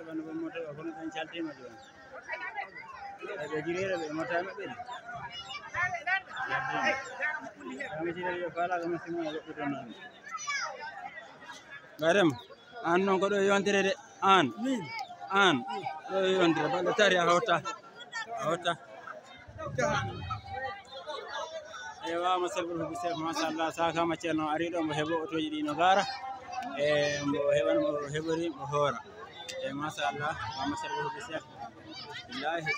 bana ba moto ko no tan chalti ma don e jirere be mota ma be kami jirere yo kala ko masimo ko don non garem an non ko do yontere de an do yontere balla tari hawta ewa masalbul ko bisef ma sha Allah saka ma cerno ari do mo hebo otoji di no gara e mo heban mo hebori mo hora e ma sha Allah ma masalbul ko bisef billahi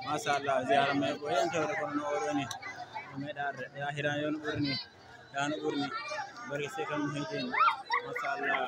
ma sha Allah ziyara me ko en tawre ko no oroni me darde ya hiran yon burni ya no burni barke se kam hejeni ma sha Allah